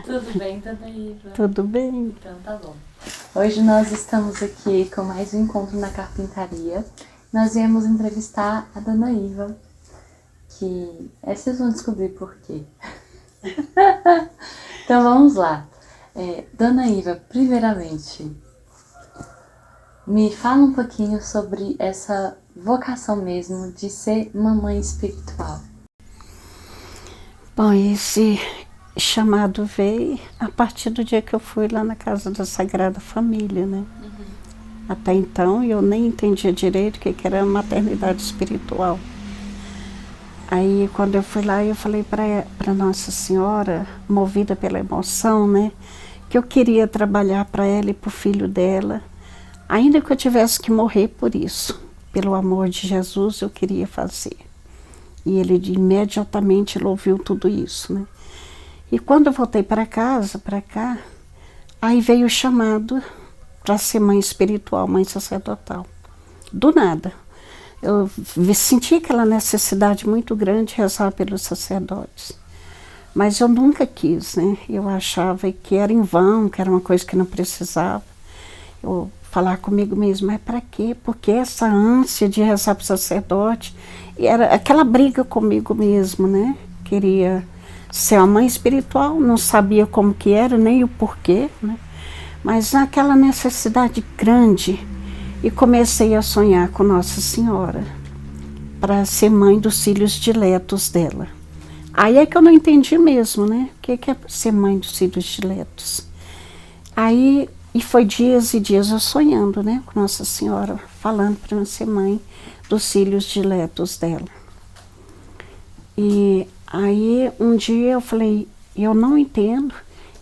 Tudo bem, dona Iva? Tudo bem? Então tá bom. Hoje nós estamos aqui com mais um encontro na carpintaria. Nós viemos entrevistar a dona Iva, que vocês vão descobrir por quê. Então vamos lá. Dona Iva, primeiramente, me fala um pouquinho sobre essa vocação mesmo de ser mamãe espiritual. Bom, esse chamado veio a partir do dia que eu fui lá na Casa da Sagrada Família, né? Até então eu nem entendia direito o que era maternidade espiritual. Aí quando eu fui lá, eu falei para Nossa Senhora, movida pela emoção, né? Que eu queria trabalhar para ela e para o filho dela, ainda que eu tivesse que morrer por isso. Pelo amor de Jesus eu queria fazer. E ele imediatamente ouviu tudo isso, né? E quando eu voltei para casa, para cá, aí veio o chamado para ser mãe espiritual, mãe sacerdotal. Do nada. Eu senti aquela necessidade muito grande de rezar pelos sacerdotes. Mas eu nunca quis, né? Eu achava que era em vão, que era uma coisa que não precisava. Eu falar comigo mesmo, mas para quê? Porque essa ânsia de rezar para o sacerdote, era aquela briga comigo mesmo, né? Queria ser uma mãe espiritual, não sabia como que era, nem o porquê, né? Mas aquela necessidade grande, e comecei a sonhar com Nossa Senhora, para ser mãe dos filhos diletos dela. Aí é que eu não entendi mesmo, né? O que é ser mãe dos filhos diletos? Aí, e foi dias e dias eu sonhando, né? Com Nossa Senhora, falando para eu ser mãe dos filhos diletos dela. E aí, um dia eu falei, eu não entendo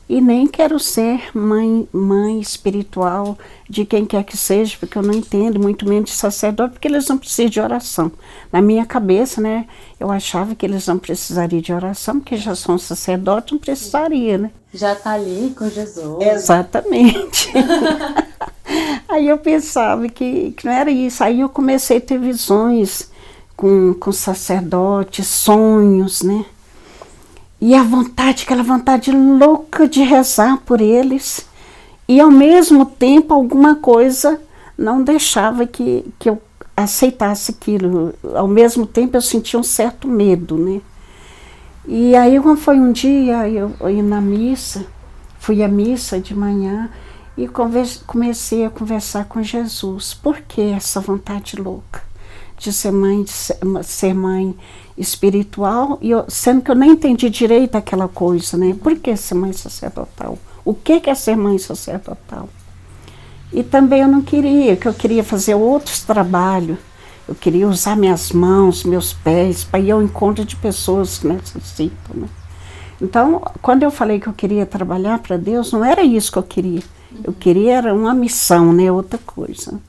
e nem quero ser mãe espiritual de quem quer que seja, porque eu não entendo, muito menos de sacerdote, porque eles não precisam de oração. Na minha cabeça, né, eu achava que eles não precisariam de oração, porque já são sacerdotes, não precisaria, né? Já tá ali com Jesus. Exatamente. Aí eu pensava que não era isso. Aí eu comecei a ter visões com sacerdotes, sonhos, né? E a vontade, aquela vontade louca de rezar por eles. E ao mesmo tempo alguma coisa não deixava que eu aceitasse aquilo. Ao mesmo tempo eu sentia um certo medo, né? E aí quando foi um dia, eu ia na missa, fui à missa de manhã e comecei a conversar com Jesus. Por que essa vontade louca de ser mãe espiritual, sendo que eu nem entendi direito aquela coisa, né? Por que ser mãe sacerdotal? O que é ser mãe sacerdotal? E também eu não queria, que eu queria fazer outros trabalhos. Eu queria usar minhas mãos, meus pés, para ir ao encontro de pessoas que necessitam, né? Então, quando eu falei que eu queria trabalhar para Deus, não era isso que eu queria. Eu queria era uma missão, né? Outra coisa.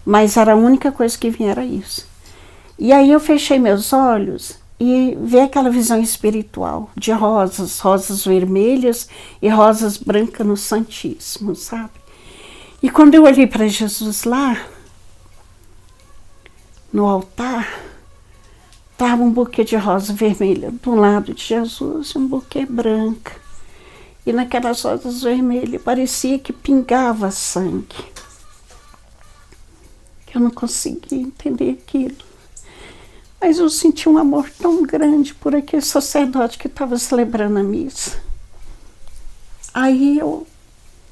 Mas era a única coisa que vinha, era isso. E aí eu fechei meus olhos e vi aquela visão espiritual de rosas, rosas vermelhas e rosas brancas no Santíssimo, sabe? E quando eu olhei para Jesus lá, no altar, estava um buquê de rosa vermelha do lado de Jesus e um buquê branco. E naquelas rosas vermelhas parecia que pingava sangue. Eu não conseguia entender aquilo. Mas eu senti um amor tão grande por aquele sacerdote que estava celebrando a missa. Aí eu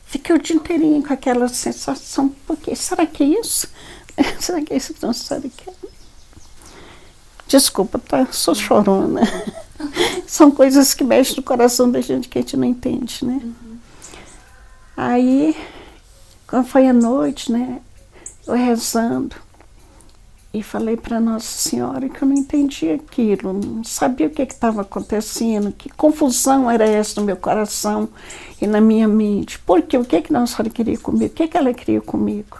fiquei o dia inteirinho com aquela sensação, porque será que é isso? Será que é isso que nós estamos querendo? Desculpa, tá? Sou chorona. São coisas que mexem no coração da gente que a gente não entende, né? Aí, quando foi à noite, né? Eu rezando, e falei para Nossa Senhora que eu não entendia aquilo, não sabia o que estava acontecendo, que confusão era essa no meu coração e na minha mente. Por quê? O que Nossa Senhora queria comigo? O que ela queria comigo?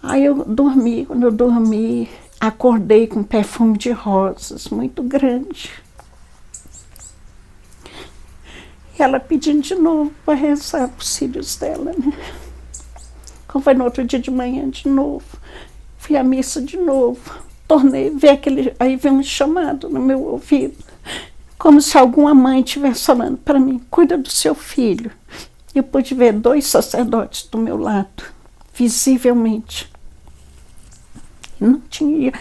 Aí eu dormi, quando eu dormi, acordei com um perfume de rosas muito grande. E ela pedindo de novo para rezar para os filhos dela, né? Quando foi no outro dia de manhã de novo, fui à missa de novo, tornei ver aquele, aí veio um chamado no meu ouvido, como se alguma mãe estivesse falando para mim, cuida do seu filho. Eu pude ver 2 sacerdotes do meu lado, visivelmente. Não tinha.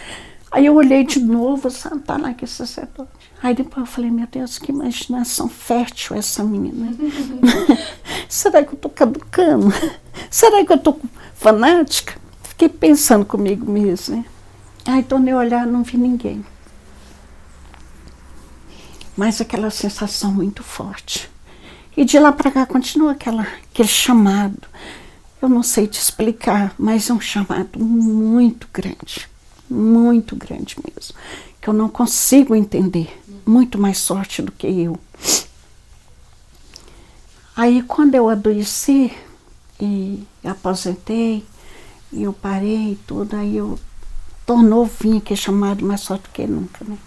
Aí eu olhei de novo, sabe, tá lá aquele sacerdote. Aí depois eu falei, meu Deus, que imaginação fértil essa menina. Será que eu tô caducando? Será que eu tô fanática? Fiquei pensando comigo mesmo, né? Aí tornei a olhar, não vi ninguém. Mas aquela sensação muito forte. E de lá para cá continua aquele chamado. Eu não sei te explicar, mas é um chamado muito grande mesmo, que eu não consigo entender, muito mais forte do que eu. Aí quando eu adoeci e aposentei, e eu parei e tudo, aí eu tornou vir aquele chamado mais forte do que nunca, né?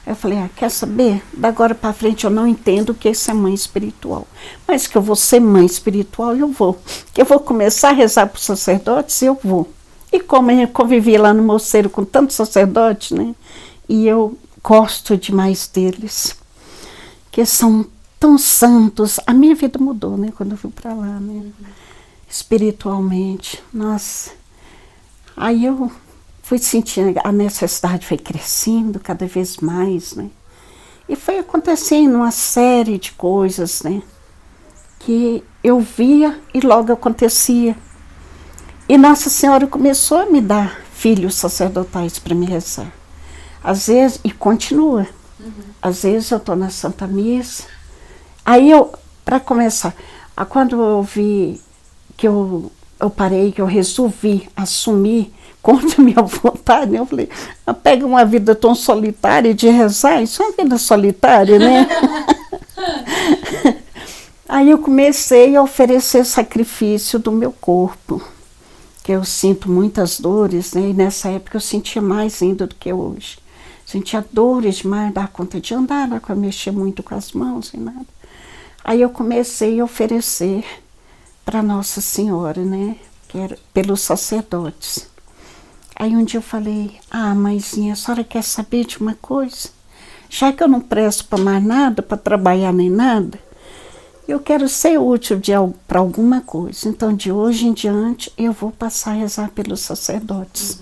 Eu falei, quer saber? Da agora para frente eu não entendo o que é ser mãe espiritual. Mas que eu vou ser mãe espiritual, eu vou. Que eu vou começar a rezar para os sacerdotes, eu vou. E como eu convivi lá no mosteiro com tantos sacerdotes, né? E eu gosto demais deles. Que são tão santos. A minha vida mudou, né? Quando eu fui para lá, né? Espiritualmente. Nossa. Aí eu fui sentindo, a necessidade foi crescendo cada vez mais, né? E foi acontecendo uma série de coisas, né? Que eu via e logo acontecia. E Nossa Senhora começou a me dar filhos sacerdotais para me rezar. Às vezes, e continua. Às vezes eu estou na Santa Missa. Aí eu, para começar, quando eu vi que eu parei, que eu resolvi assumir contra a minha vontade, eu falei, pega uma vida tão solitária de rezar, isso é uma vida solitária, né? Aí eu comecei a oferecer sacrifício do meu corpo, que eu sinto muitas dores, né? E nessa época eu sentia mais ainda do que hoje. Sentia dores demais, dar conta de andar, não mexer muito com as mãos e nada. Aí eu comecei a oferecer para Nossa Senhora, né? Que era pelos sacerdotes. Aí um dia eu falei, mãezinha, a senhora quer saber de uma coisa? Já que eu não presto para mais nada, para trabalhar nem nada, eu quero ser útil para alguma coisa. Então, de hoje em diante, eu vou passar a rezar pelos sacerdotes.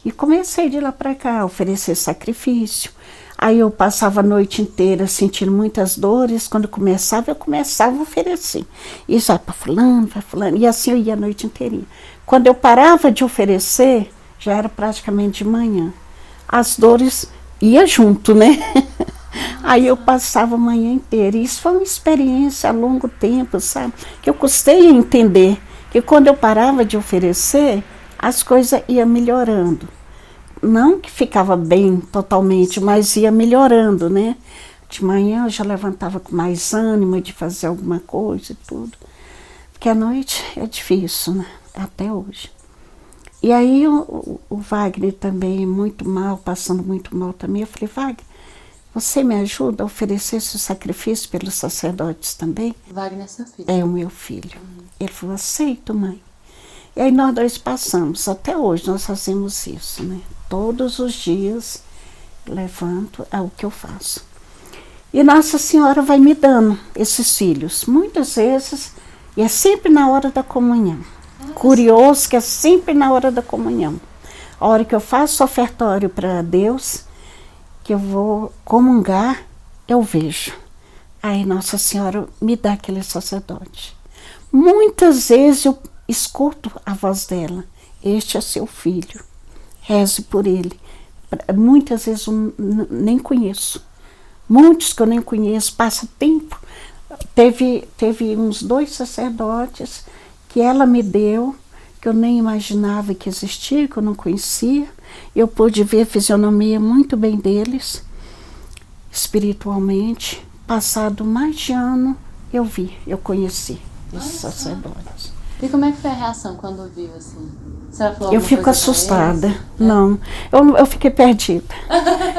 E comecei de lá para cá, a oferecer sacrifício. Aí eu passava a noite inteira sentindo muitas dores. Quando eu começava a oferecer. Isso vai para fulano, vai fulano. E assim eu ia a noite inteirinha. Quando eu parava de oferecer, já era praticamente de manhã. As dores iam junto, né? Aí eu passava a manhã inteira. E isso foi uma experiência a longo tempo, sabe? Que eu custei a entender que quando eu parava de oferecer, as coisas iam melhorando. Não que ficava bem totalmente, mas ia melhorando, né? De manhã eu já levantava com mais ânimo de fazer alguma coisa e tudo. Porque à noite é difícil, né? Até hoje. E aí o Wagner também muito mal, passando muito mal também. Eu falei, Wagner, você me ajuda a oferecer esse sacrifício pelos sacerdotes também? Wagner é seu filho? É o meu filho. Ele falou, aceito, mãe. E aí nós 2 passamos, até hoje nós fazemos isso, né? Todos os dias levanto, é o que eu faço. E Nossa Senhora vai me dando esses filhos, muitas vezes, e é sempre na hora da comunhão. Curioso que é sempre na hora da comunhão. A hora que eu faço ofertório para Deus, que eu vou comungar, eu vejo. Aí Nossa Senhora me dá aquele sacerdote. Muitas vezes eu escuto a voz dela. Este é seu filho. Reze por ele. Muitas vezes eu nem conheço. Muitos que eu nem conheço, passa tempo. Teve uns 2 sacerdotes que ela me deu, que eu nem imaginava que existia, que eu não conhecia. Eu pude ver a fisionomia muito bem deles, espiritualmente. Passado mais de ano, eu conheci esses sacerdotes. E como é que foi a reação quando viu, assim? Você falou Eu fico assustada. Não, eu fiquei perdida.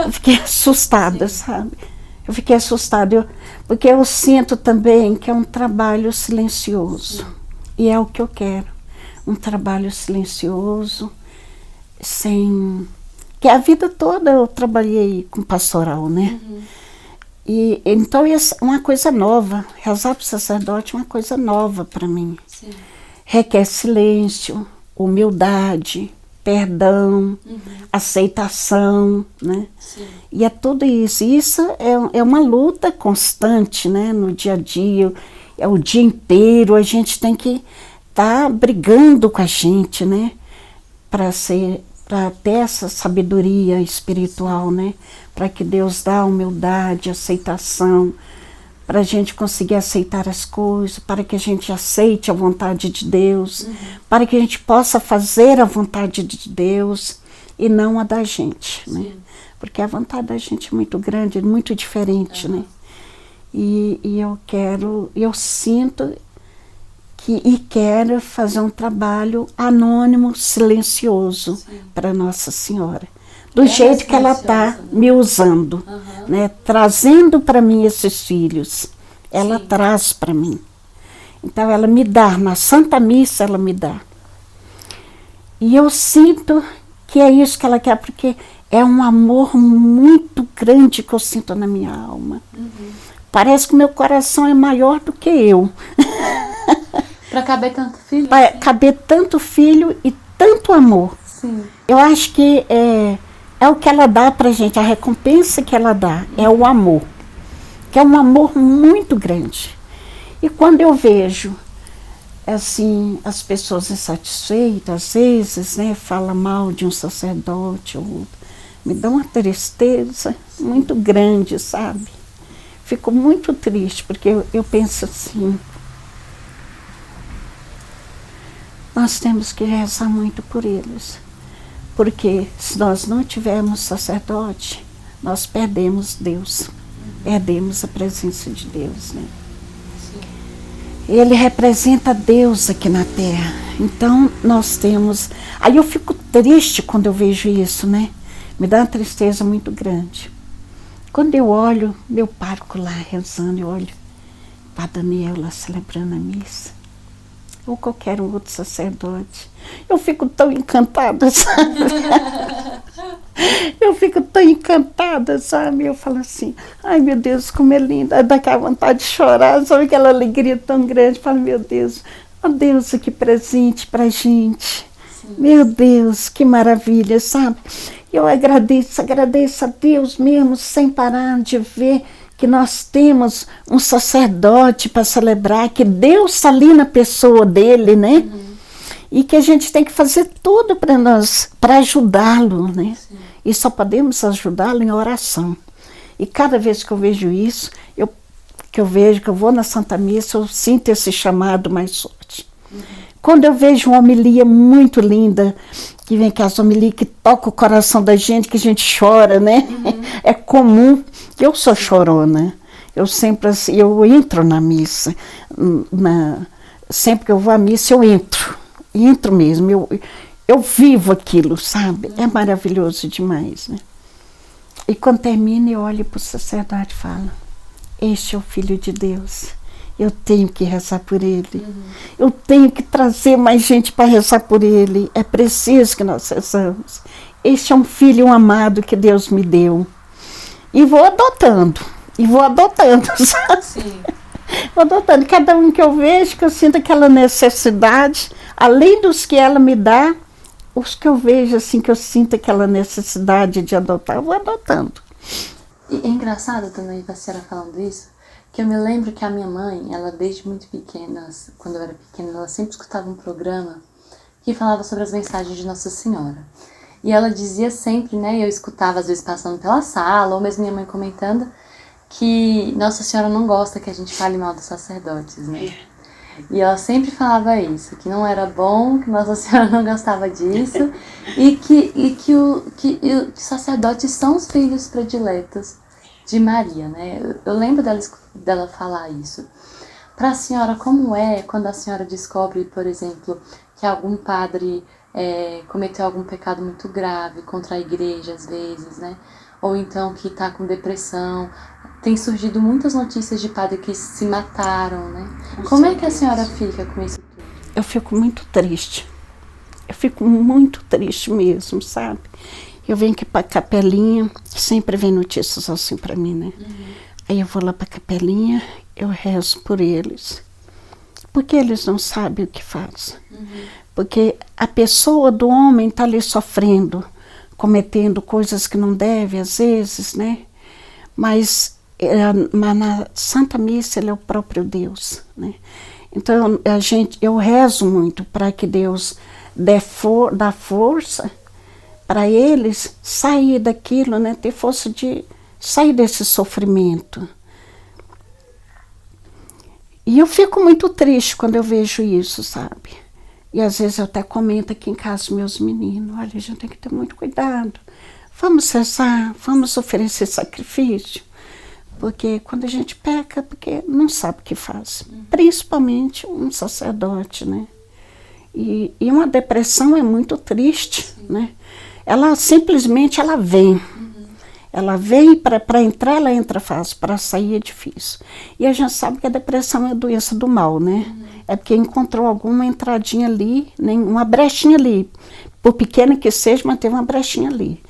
Eu fiquei assustada, sabe? Eu fiquei assustada, porque eu sinto também que é um trabalho silencioso. E é o que eu quero. Um trabalho silencioso, sem... Que a vida toda eu trabalhei com pastoral, né? E então é uma coisa nova. Rezar para o sacerdote é uma coisa nova para mim. Sim. Requer silêncio, humildade, perdão, aceitação, né? Sim. E é tudo isso. Isso é uma luta constante, né? No dia a dia, é o dia inteiro. A gente tem que estar brigando com a gente, né? Para ter essa sabedoria espiritual, né? Para que Deus dá humildade, aceitação, para a gente conseguir aceitar as coisas, para que a gente aceite a vontade de Deus, para que a gente possa fazer a vontade de Deus e não a da gente, né? Porque a vontade da gente é muito grande, muito diferente, né? E eu sinto e quero fazer um trabalho anônimo, silencioso para Nossa Senhora. Do jeito que ela está me usando, né? Trazendo para mim esses filhos. Ela traz para mim. Então ela me dá, na Santa Missa ela me dá. E eu sinto que é isso que ela quer, porque é um amor muito grande que eu sinto na minha alma. Parece que meu coração é maior do que eu. Para caber tanto filho? Para caber tanto filho e tanto amor. Sim. Eu acho que é o que ela dá pra gente, a recompensa que ela dá é o amor, que é um amor muito grande. E quando eu vejo, assim, as pessoas insatisfeitas, às vezes, né, falam mal de um sacerdote, me dá uma tristeza muito grande, sabe? Fico muito triste, porque eu penso assim, nós temos que rezar muito por eles. Porque se nós não tivermos sacerdote, nós perdemos Deus, perdemos a presença de Deus, né? Ele representa Deus aqui na Terra. Então nós temos... Aí eu fico triste quando eu vejo isso, né? Me dá uma tristeza muito grande. Quando eu olho, meu pároco lá rezando, eu olho o Padre Daniel lá celebrando a missa, ou qualquer outro sacerdote, eu fico tão encantada, sabe? Eu fico tão encantada, sabe? Eu falo assim, ai meu Deus, como é linda, dá aquela vontade de chorar, sabe aquela alegria tão grande? Eu falo, meu Deus, ó Deus, que presente pra gente. Sim. Meu Deus, que maravilha, sabe? Eu agradeço a Deus mesmo, sem parar de ver que nós temos um sacerdote para celebrar, que Deus está ali na pessoa dele, né? E que a gente tem que fazer tudo para ajudá-lo, né? Sim. E só podemos ajudá-lo em oração. E cada vez que eu vejo isso, que eu vou na Santa Missa, eu sinto esse chamado mais forte. Quando eu vejo uma homilia muito linda, que vem aquelas homilias que toca o coração da gente, que a gente chora, né? É comum. Eu sou chorona. Eu sempre assim, eu entro na missa. Sempre que eu vou à missa, eu entro mesmo. Eu vivo aquilo, sabe? É maravilhoso demais, né? E quando termina, eu olho para o sacerdote e falo, este é o Filho de Deus. Eu tenho que rezar por ele. Eu tenho que trazer mais gente para rezar por ele. É preciso que nós rezamos. Este é um filho amado que Deus me deu. E vou adotando, sabe? Sim. Vou adotando. Cada um que eu vejo, que eu sinto aquela necessidade, além dos que ela me dá, os que eu vejo, assim, que eu sinto aquela necessidade de adotar, eu vou adotando. E é engraçado também, a senhora falando isso, que eu me lembro que a minha mãe, ela desde muito pequena, quando eu era pequena, ela sempre escutava um programa que falava sobre as mensagens de Nossa Senhora. E ela dizia sempre, né, eu escutava às vezes passando pela sala, ou mesmo minha mãe comentando, que Nossa Senhora não gosta que a gente fale mal dos sacerdotes, né? E ela sempre falava isso, que não era bom, que Nossa Senhora não gostava disso, e que os sacerdotes são os filhos prediletos de Maria, né? Eu lembro dela falar isso. Para a senhora, como é quando a senhora descobre, por exemplo, que algum padre cometeu algum pecado muito grave contra a igreja, às vezes, né? Ou então que está com depressão. Tem surgido muitas notícias de padres que se mataram, né? Como é que a senhora fica com isso tudo? Eu fico muito triste. Eu fico muito triste mesmo, sabe? Eu venho aqui para a capelinha, sempre vem notícias assim para mim, né? Aí eu vou lá para a capelinha, eu rezo por eles. Porque eles não sabem o que faz. Porque a pessoa do homem está ali sofrendo, cometendo coisas que não deve, às vezes, né? Mas na Santa Missa ele é o próprio Deus, né? Então eu rezo muito para que Deus dá força para eles sair daquilo, né? Ter força de sair desse sofrimento. E eu fico muito triste quando eu vejo isso, sabe? E às vezes eu até comento aqui em casa com meus meninos, olha, a gente tem que ter muito cuidado. Vamos cessar, vamos oferecer sacrifício. Porque quando a gente peca, porque não sabe o que faz. Principalmente um sacerdote, né? E uma depressão é muito triste, né? Ela simplesmente vem. Ela vem, para entrar, ela entra fácil, para sair é difícil. E a gente sabe que a depressão é a doença do mal, né? É porque encontrou alguma entradinha ali, uma brechinha ali. Por pequena que seja, mas teve uma brechinha ali.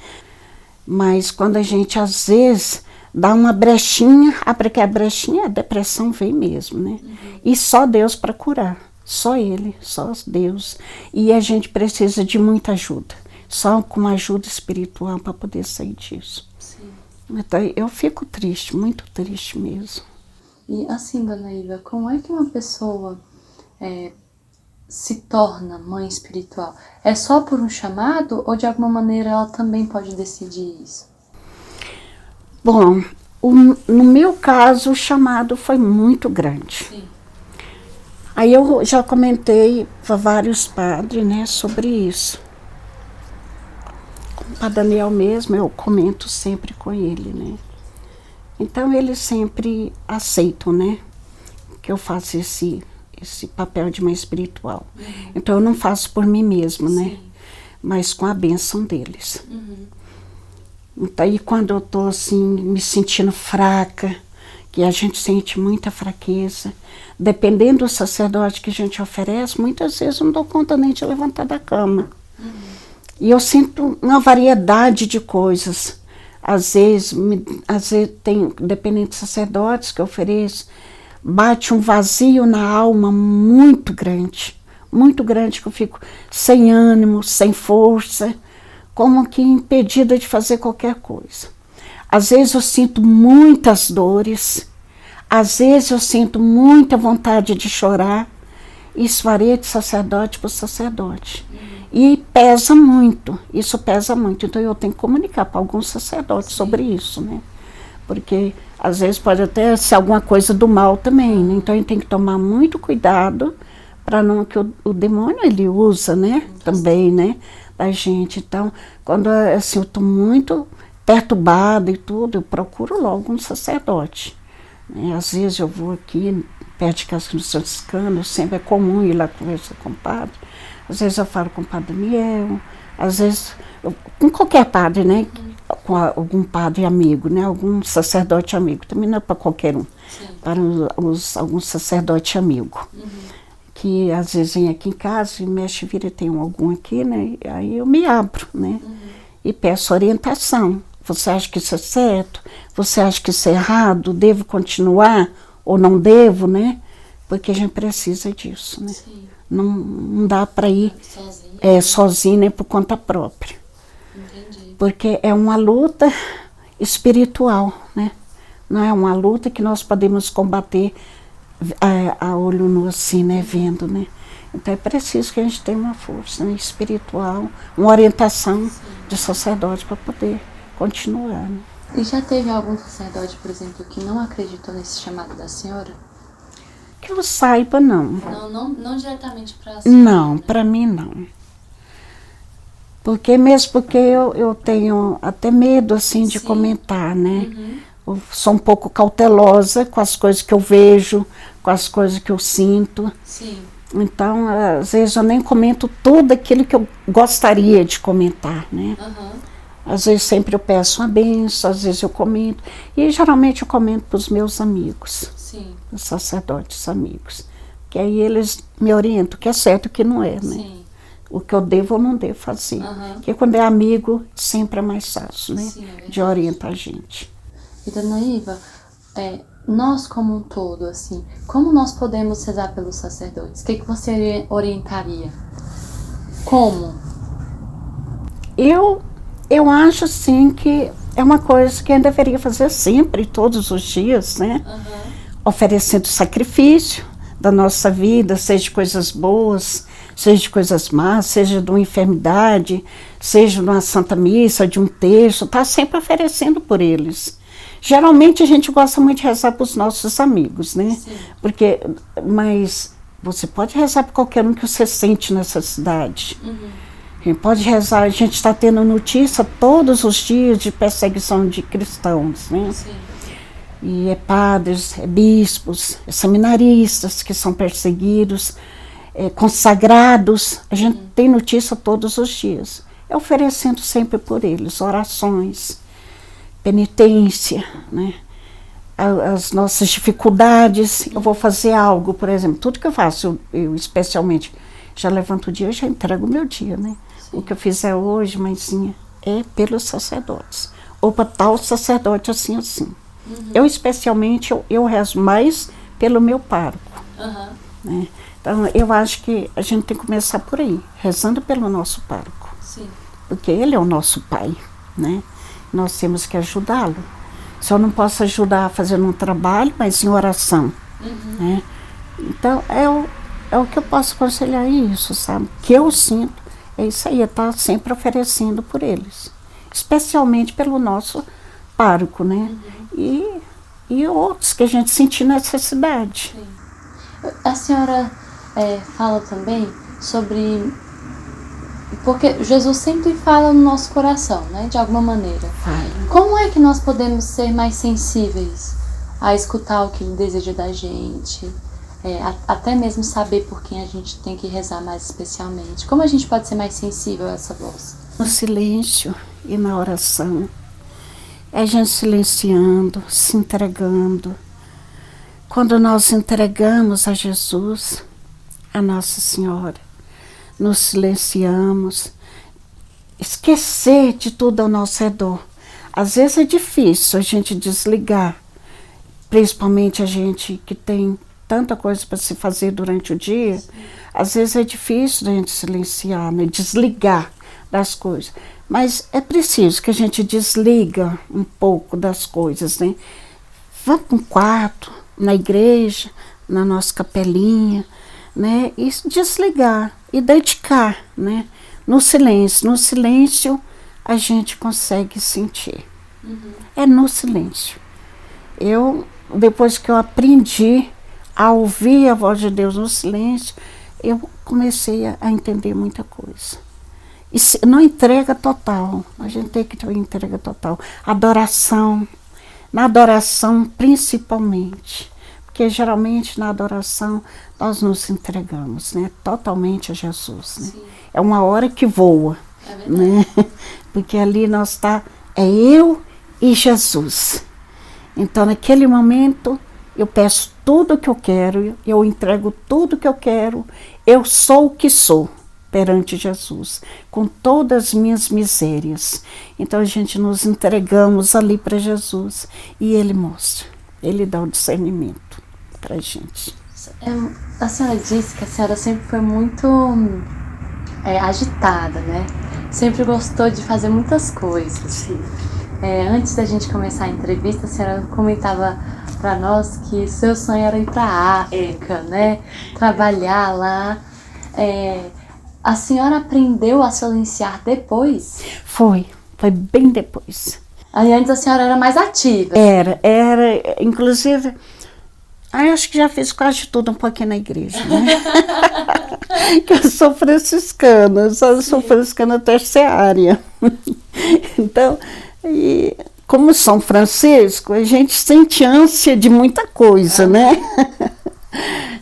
Mas quando a gente, às vezes, dá uma brechinha, porque a brechinha, a depressão vem mesmo, né? E só Deus para curar. Só Ele, só Deus. E a gente precisa de muita ajuda. Só com ajuda espiritual para poder sair disso. Sim. Então, eu fico triste, muito triste mesmo. E assim, dona Iva, como é que uma pessoa se torna mãe espiritual? É só por um chamado ou de alguma maneira ela também pode decidir isso? Bom, no meu caso o chamado foi muito grande. Sim. Aí eu já comentei para vários padres, né, sobre isso. Com o Padre Daniel mesmo, eu comento sempre com ele, né. Então eles sempre aceitam, né, que eu faço esse papel de mãe espiritual. Então eu não faço por mim mesmo, né, mas com a bênção deles. Então, aí quando eu estou assim, me sentindo fraca, que a gente sente muita fraqueza, dependendo do sacerdote que a gente oferece, muitas vezes eu não dou conta nem de levantar da cama. E eu sinto uma variedade de coisas. Às vezes tem, dependendo dos sacerdotes que eu ofereço, bate um vazio na alma muito grande, que eu fico sem ânimo, sem força, como que impedida de fazer qualquer coisa. Às vezes eu sinto muitas dores, às vezes eu sinto muita vontade de chorar. Isso varia de sacerdote para sacerdote. E pesa muito, isso pesa muito. Então eu tenho que comunicar para alguns sacerdotes sobre isso, né? Porque às vezes pode até ser alguma coisa do mal também, né? Então a gente tem que tomar muito cuidado para não que o demônio ele usa, né? Também, né? Da gente. Então, quando assim, eu estou muito perturbada e tudo, eu procuro logo um sacerdote. Né? Às vezes eu vou aqui perto de casa dos franciscanos, sempre é comum ir lá conversar com o padre. Às vezes eu falo com o Padre Daniel, às vezes com qualquer padre, né? Com algum padre amigo, né? Algum sacerdote amigo. Também não é para qualquer um. Sim. Para algum sacerdote amigo. Que às vezes vem aqui em casa e mexe, vira, tem algum aqui, né? Aí eu me abro, né? E peço orientação. Você acha que isso é certo? Você acha que isso é errado? Devo continuar ou não devo, né? Porque a gente precisa disso, né? Sim. Não dá para ir sozinha, né, por conta própria. Entendi. Porque é uma luta espiritual, né? Não é uma luta que nós podemos combater a olho nu assim, né, vendo, né? Então é preciso que a gente tenha uma força, né, espiritual, uma orientação de sacerdote para poder continuar. Né? E já teve algum sacerdote, por exemplo, que não acreditou nesse chamado da senhora? Que eu saiba, não. Não diretamente para a senhora? Não, né? Para mim não. Porque eu tenho até medo assim de comentar, né? Eu sou um pouco cautelosa com as coisas que eu vejo, com as coisas que eu sinto. Sim. Então, às vezes eu nem comento tudo aquilo que eu gostaria de comentar, né? Às vezes sempre eu peço uma bênção, às vezes eu comento. E geralmente eu comento para os meus amigos. Sim. Os sacerdotes amigos. Que aí eles me orientam o que é certo e o que não é, né? Sim. O que eu devo ou não devo fazer. Porque quando é amigo, sempre é mais fácil, né? Sim, de orientar a gente. E dona Iva, nós como um todo, assim, como nós podemos rezar pelos sacerdotes? O que você orientaria? Como? Eu acho, assim, que é uma coisa que a gente deveria fazer sempre, todos os dias, né? Oferecendo sacrifício da nossa vida, seja de coisas boas, seja de coisas más, seja de uma enfermidade, seja de uma santa missa, de um terço, tá sempre oferecendo por eles. Geralmente a gente gosta muito de rezar para os nossos amigos, né? Sim. Mas você pode rezar para qualquer um que você sente necessidade. A gente pode rezar, a gente está tendo notícia todos os dias de perseguição de cristãos, né? Sim. E é padres, é bispos, é seminaristas que são perseguidos, consagrados, a gente tem notícia todos os dias. É oferecendo sempre por eles, orações, penitência, né? As nossas dificuldades. Eu vou fazer algo, por exemplo, tudo que eu faço, eu especialmente, já levanto o dia, eu já entrego o meu dia, né? Sim. O que eu fizer hoje, mãezinha, é pelos sacerdotes. Ou para tal sacerdote assim, assim. Eu, especialmente, eu rezo mais pelo meu pároco. Né? Então, eu acho que a gente tem que começar por aí, rezando pelo nosso pároco. Sim. Porque ele é o nosso pai, né? Nós temos que ajudá-lo. Se eu não posso ajudar fazendo um trabalho, mas em oração. Né? Então, é o que eu posso aconselhar isso, sabe? Que eu sinto, é isso aí, é estar sempre oferecendo por eles. Especialmente pelo nosso pároco, né? E outros que a gente sentir necessidade. Sim. A senhora fala também sobre... Porque Jesus sempre fala no nosso coração, né? De alguma maneira. Como é que nós podemos ser mais sensíveis a escutar o que Ele deseja da gente? Até mesmo saber por quem a gente tem que rezar mais especialmente. Como a gente pode ser mais sensível a essa voz? No silêncio e na oração. É a gente silenciando, se entregando. Quando nós entregamos a Jesus, a Nossa Senhora, nos silenciamos, esquecer de tudo ao nosso redor. Às vezes é difícil a gente desligar, principalmente a gente que tem tanta coisa para se fazer durante o dia. Sim. Às vezes é difícil a gente silenciar, né? Desligar das coisas. Mas é preciso que a gente desliga um pouco das coisas, né? Vá para um quarto, na igreja, na nossa capelinha, né? E desligar e dedicar, né? No silêncio. No silêncio a gente consegue sentir. É no silêncio. Depois que eu aprendi a ouvir a voz de Deus no silêncio, eu comecei a entender muita coisa. E não entrega total, a gente tem que ter uma entrega total. Adoração, na adoração principalmente, porque geralmente na adoração nós nos entregamos, né, totalmente a Jesus. Né? É uma hora que voa, né? Porque ali é eu e Jesus. Então naquele momento eu peço tudo o que eu quero, eu entrego tudo o que eu quero, eu sou o que sou perante Jesus, com todas as minhas misérias. Então a gente nos entregamos ali para Jesus e Ele mostra, Ele dá o discernimento para a gente. A senhora disse que a senhora sempre foi muito agitada, né? Sempre gostou de fazer muitas coisas. Sim. Antes da gente começar a entrevista, a senhora comentava para nós que seu sonho era ir para a África, né? Trabalhar lá. A senhora aprendeu a silenciar depois? Foi bem depois. Aí antes a senhora era mais ativa. Era, inclusive, acho que já fiz quase tudo um pouquinho na igreja, né? Que eu sou franciscana, sou franciscana terciária. Então, como São Francisco, a gente sente ânsia de muita coisa, né?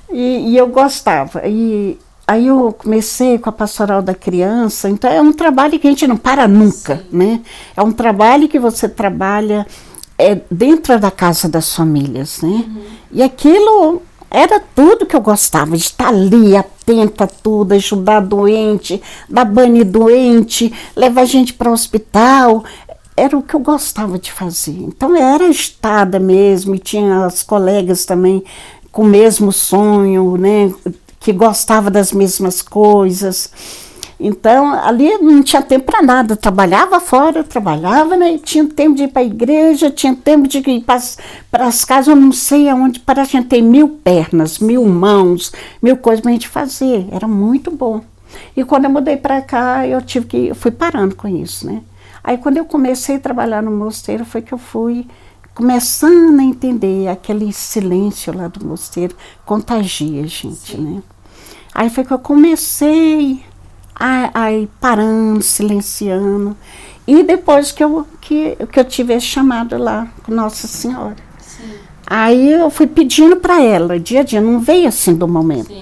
E eu gostava. Aí eu comecei com a pastoral da criança, então é um trabalho que a gente não para nunca, sim, né? É um trabalho que você trabalha dentro da casa das famílias, né? E aquilo era tudo que eu gostava, de estar ali, atenta a tudo, ajudar doente, dar banho doente, levar gente para o hospital. era o que eu gostava de fazer. Então eu era agitada mesmo, e tinha as colegas também com o mesmo sonho, né, que gostava das mesmas coisas. Então ali não tinha tempo para nada, trabalhava fora, trabalhava, né, tinha tempo de ir para a igreja, tinha tempo de ir para as casas, eu não sei aonde, para a gente ter 1000 pernas, 1000 mãos, 1000 coisas para a gente fazer, era muito bom. E quando eu mudei para cá, eu fui parando com isso, né. Aí quando eu comecei a trabalhar no mosteiro, foi que eu fui começando a entender aquele silêncio lá do mosteiro, contagia a gente, né. Aí foi que eu comecei a ir parando, silenciando, e depois que eu tive esse chamado lá com Nossa Senhora. Sim. Aí eu fui pedindo para ela, dia a dia, não veio assim do momento. Sim.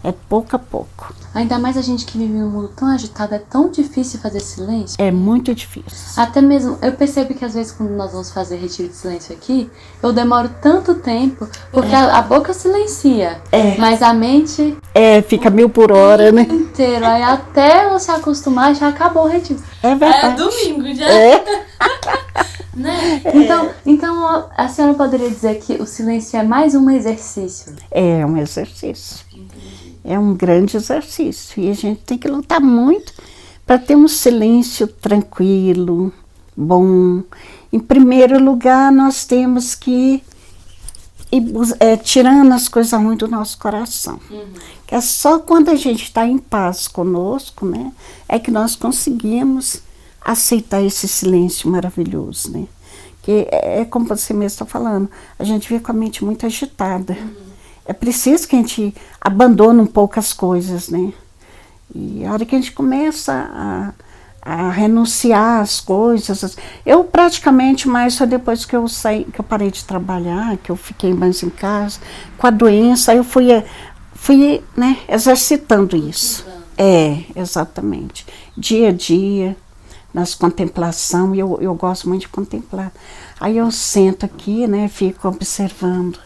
É pouco a pouco. Ainda mais a gente que vive em um mundo tão agitado, é tão difícil fazer silêncio. É muito difícil. Até mesmo, eu percebo que às vezes quando nós vamos fazer retiro de silêncio aqui, eu demoro tanto tempo, porque a boca silencia, mas a mente... fica 1000 por hora, né? Inteiro, aí até você acostumar, já acabou o retiro. É verdade. É domingo já. Né? Então, a senhora poderia dizer que o silêncio é mais um exercício? É um exercício. É um grande exercício. E a gente tem que lutar muito para ter um silêncio tranquilo, bom. Em primeiro lugar, nós temos que ir tirando as coisas ruins do nosso coração. Que é só quando a gente está em paz conosco, né, é que nós conseguimos aceitar esse silêncio maravilhoso, né? Que é como você mesmo está falando, a gente vê com a mente muito agitada. É preciso que a gente abandone um pouco as coisas, né? E a hora que a gente começa a renunciar às coisas, eu praticamente mais só depois que eu saí, que eu parei de trabalhar, que eu fiquei mais em casa, com a doença, eu fui né, exercitando isso. Exatamente. Dia a dia, nas contemplação, e eu gosto muito de contemplar. Aí eu sento aqui, né, fico observando.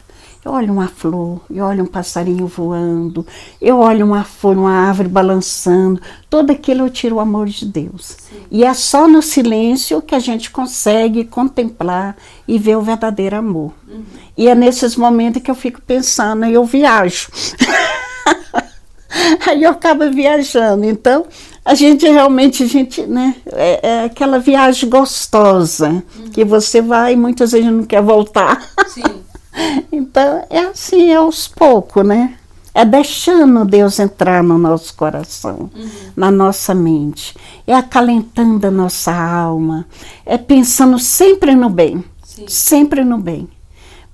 Eu olho uma flor, eu olho um passarinho voando, eu olho uma folha, uma árvore balançando, tudo aquilo eu tiro o amor de Deus. Sim. E é só no silêncio que a gente consegue contemplar e ver o verdadeiro amor. E é nesses momentos que eu fico pensando, e eu viajo. Aí eu acabo viajando. Então, a gente realmente, né, é aquela viagem gostosa, que você vai e muitas vezes não quer voltar. Sim. Então, é assim, é aos poucos, né? É deixando Deus entrar no nosso coração, na nossa mente. É acalentando a nossa alma. É pensando sempre no bem. Sim. Sempre no bem.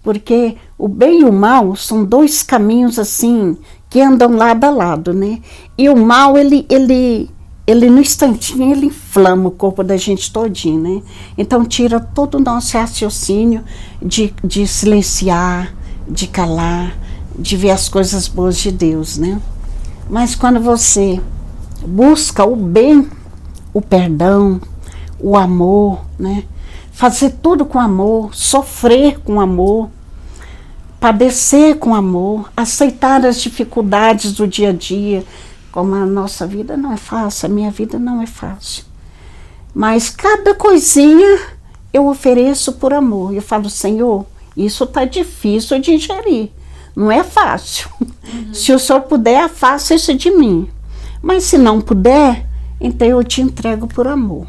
Porque o bem e o mal são 2 caminhos, assim, que andam lado a lado, né? E o mal, ele no instantinho, ele inflama o corpo da gente todinho, né? Então tira todo o nosso raciocínio de silenciar, de calar, de ver as coisas boas de Deus, né? Mas quando você busca o bem, o perdão, o amor, né? Fazer tudo com amor, sofrer com amor, padecer com amor, aceitar as dificuldades do dia a dia, como a nossa vida não é fácil, a minha vida não é fácil. Mas cada coisinha eu ofereço por amor. Eu falo, Senhor, isso está difícil de digerir, não é fácil. Se o Senhor puder, afasta isso de mim. Mas se não puder, então eu te entrego por amor.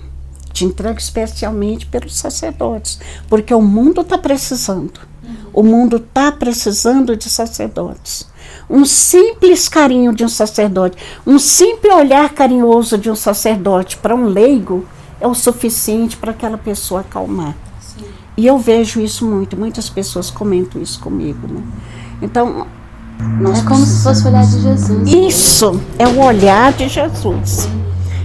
Te entrego especialmente pelos sacerdotes, porque o mundo está precisando. O mundo está precisando de sacerdotes. Um simples carinho de um sacerdote, um simples olhar carinhoso de um sacerdote para um leigo é o suficiente para aquela pessoa acalmar. Sim. E eu vejo isso muito, muitas pessoas comentam isso comigo, né? Então, é como se fosse o olhar de Jesus. Isso, é o olhar de Jesus.